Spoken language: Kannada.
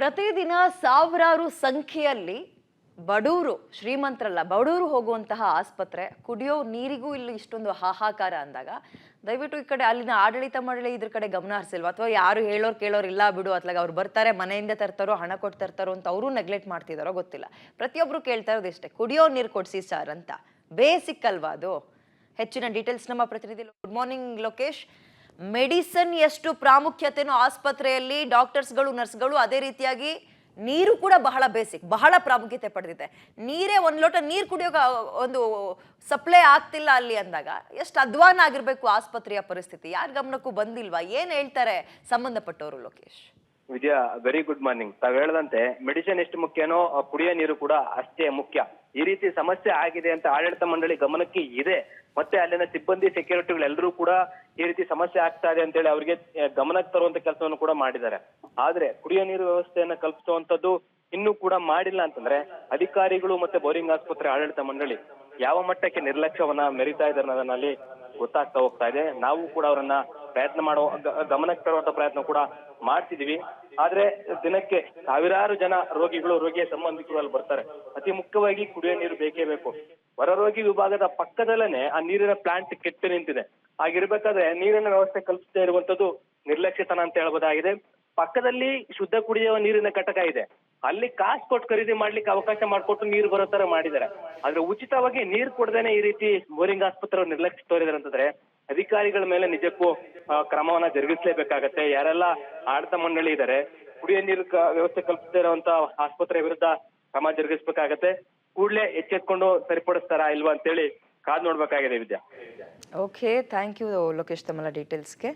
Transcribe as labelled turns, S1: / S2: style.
S1: ಪ್ರತಿದಿನ ಸಾವಿರಾರು ಸಂಖ್ಯೆಯಲ್ಲಿ ಬಡವರು ಶ್ರೀಮಂತರಲ್ಲ ಬಡವರು ಹೋಗುವಂತಹ ಆಸ್ಪತ್ರೆ ಕುಡಿಯೋ ನೀರಿಗೂ ಇಲ್ಲಿ ಇಷ್ಟೊಂದು ಹಾಹಾಕಾರ ಅಂದಾಗ ದಯವಿಟ್ಟು ಈ ಕಡೆ ಅಲ್ಲಿನ ಆಡಳಿತ ಮಂಡಳಿ ಇದ್ರ ಕಡೆ ಗಮನ ಹರಿಸಿಲ್ವಾ ಅಥವಾ ಯಾರು ಹೇಳೋರು ಕೇಳೋರು ಇಲ್ಲ ಬಿಡು ಅತ್ಲಾಗ ಅವ್ರು ಬರ್ತಾರೆ ಮನೆಯಿಂದ ತರ್ತಾರೋ ಹಣ ಕೊಟ್ಟು ತರ್ತಾರೋ ಅಂತ ಅವರು ನೆಗ್ಲೆಕ್ಟ್ ಮಾಡ್ತಿದಾರೋ ಗೊತ್ತಿಲ್ಲ. ಪ್ರತಿಯೊಬ್ರು ಕೇಳ್ತಾ ಇರೋದು ಇಷ್ಟೇ, ಕುಡಿಯೋ ನೀರು ಕೊಡ್ಸಿ ಸರ್ ಅಂತ. ಬೇಸಿಕ್ ಅಲ್ವಾ ಅದು? ಹೆಚ್ಚಿನ ಡೀಟೇಲ್ಸ್ ನಮ್ಮ ಪ್ರತಿನಿಧಿ. Good morning Lokesh. ಮೆಡಿಸನ್ ಎಷ್ಟು ಪ್ರಾಮುಖ್ಯತೆನೋ ಆಸ್ಪತ್ರೆಯಲ್ಲಿ ಡಾಕ್ಟರ್ಸ್ಗಳು ನರ್ಸ್ಗಳು ಅದೇ ರೀತಿಯಾಗಿ ನೀರು ಕೂಡ ಬಹಳ ಬೇಸಿಕ್, ಬಹಳ ಪ್ರಾಮುಖ್ಯತೆ ಪಡೆದಿದೆ. ನೀರೇ ಒಂದು ಲೋಟ ನೀರು ಕುಡಿಯೋಕೆ ಒಂದು ಸಪ್ಲೈ ಆಗ್ತಿಲ್ಲ ಅಲ್ಲಿ ಅಂದಾಗ ಎಷ್ಟು ಅಧ್ವಾನ ಆಗಿರ್ಬೇಕು ಆಸ್ಪತ್ರೆಯ ಪರಿಸ್ಥಿತಿ. ಯಾರ ಗಮನಕ್ಕೂ ಬಂದಿಲ್ವಾ? ಏನ್ ಹೇಳ್ತಾರೆ ಸಂಬಂಧಪಟ್ಟವರು ಲೋಕೇಶ್?
S2: ವಿಜಯ, ವೆರಿ ಗುಡ್ ಮಾರ್ನಿಂಗ್. ತಾವ್ ಹೇಳದಂತೆ ಮೆಡಿಸಿನ್ ಎಷ್ಟು ಮುಖ್ಯನೋ ಕುಡಿಯೋ ನೀರು ಕೂಡ ಅಷ್ಟೇ ಮುಖ್ಯ. ಈ ರೀತಿ ಸಮಸ್ಯೆ ಆಗಿದೆ ಅಂತ ಆಡಳಿತ ಮಂಡಳಿ ಗಮನಕ್ಕೆ ಇದೆ. ಮತ್ತೆ ಅಲ್ಲಿನ ಸಿಬ್ಬಂದಿ ಸೆಕ್ಯೂರಿಟಿಗಳು ಎಲ್ಲರೂ ಕೂಡ ಈ ರೀತಿ ಸಮಸ್ಯೆ ಆಗ್ತಾ ಇದೆ ಅಂತ ಹೇಳಿ ಅವರಿಗೆ ಗಮನಕ್ಕೆ ತರುವಂತ ಕೆಲಸವನ್ನು ಕೂಡ ಮಾಡಿದ್ದಾರೆ. ಆದ್ರೆ ಕುಡಿಯೋ ನೀರು ವ್ಯವಸ್ಥೆಯನ್ನ ಕಲ್ಪಿಸುವಂತದ್ದು ಇನ್ನೂ ಕೂಡ ಮಾಡಿಲ್ಲ ಅಂತಂದ್ರೆ ಅಧಿಕಾರಿಗಳು ಮತ್ತೆ ಬೋರಿಂಗ್ ಆಸ್ಪತ್ರೆ ಆಡಳಿತ ಮಂಡಳಿ ಯಾವ ಮಟ್ಟಕ್ಕೆ ನಿರ್ಲಕ್ಷ್ಯವನ್ನ ಮೆರಿತಾ ಇದ್ದಾರೆ ಅನ್ನೋದನ್ನಲ್ಲಿ ಗೊತ್ತಾಗ್ತಾ ಹೋಗ್ತಾ ಇದೆ. ನಾವು ಕೂಡ ಅವರನ್ನ ಪ್ರಯತ್ನ ಮಾಡೋ ಗಮನಕ್ಕೆ ತರುವಂತ ಪ್ರಯತ್ನ ಕೂಡ ಮಾಡ್ತಿದೀವಿ. ಆದ್ರೆ ದಿನಕ್ಕೆ ಸಾವಿರಾರು ಜನ ರೋಗಿಯ ಸಂಬಂಧಿಕರು ಅಲ್ಲಿ ಬರ್ತಾರೆ. ಅತಿ ಮುಖ್ಯವಾಗಿ ಕುಡಿಯೋ ನೀರು ಬೇಕೇ ಬೇಕು. ಹೊರರೋಗಿ ವಿಭಾಗದ ಪಕ್ಕದಲ್ಲೇನೆ ಆ ನೀರಿನ ಪ್ಲಾಂಟ್ ಕೆಟ್ಟು ನಿಂತಿದೆ. ಹಾಗಿರ್ಬೇಕಾದ್ರೆ ನೀರಿನ ವ್ಯವಸ್ಥೆ ಕಲ್ಪಿಸದೇ ಇರುವಂತದ್ದು ನಿರ್ಲಕ್ಷ್ಯತನ ಅಂತ ಹೇಳ್ಬೋದಾಗಿದೆ. ಪಕ್ಕದಲ್ಲಿ ಶುದ್ಧ ಕುಡಿಯುವ ನೀರಿನ ಘಟಕ ಇದೆ, ಅಲ್ಲಿ ಕಾಸು ಕೊಟ್ಟು ಖರೀದಿ ಮಾಡ್ಲಿಕ್ಕೆ ಅವಕಾಶ ಮಾಡಿಕೊಟ್ಟು ನೀರು ಬರೋ ತರ ಮಾಡಿದ್ದಾರೆ. ಆದ್ರೆ ಉಚಿತವಾಗಿ ನೀರು ಕೊಡದೇನೆ ಈ ರೀತಿ ಬೋರಿಂಗ್ ಆಸ್ಪತ್ರೆ ನಿರ್ಲಕ್ಷ್ಯ ತೋರಿದಾರೆ ಅಂತಂದ್ರೆ ಅಧಿಕಾರಿಗಳ ಮೇಲೆ ನಿಜಕ್ಕೂ ಕ್ರಮವನ್ನ ಜರುಗಿಸಲೇಬೇಕಾಗತ್ತೆ. ಯಾರೆಲ್ಲ ಆಡಳಿತ ಮಂಡಳಿ ಇದ್ದಾರೆ, ಕುಡಿಯೋ ನೀರು ವ್ಯವಸ್ಥೆ ಕಲ್ಪಿಸದೇ ಇರುವಂತ ಆಸ್ಪತ್ರೆ ವಿರುದ್ಧ ಕ್ರಮ ಜರುಗಿಸಬೇಕಾಗತ್ತೆ. ಕೂಡಲೇ ಎಚ್ಚೆತ್ಕೊಂಡು ಸರಿಪಡಿಸ್ತಾರಾ ಇಲ್ವಾ ಅಂತೇಳಿ ಕಾದ್ ನೋಡ್ಬೇಕಾಗಿದೆ ವಿದ್ಯಾ.
S1: ಓಕೆ, ಥ್ಯಾಂಕ್ ಯು ಲೋಕೇಶ್ ತಮ್ಮ ಡೀಟೇಲ್ಸ್ಗೆ.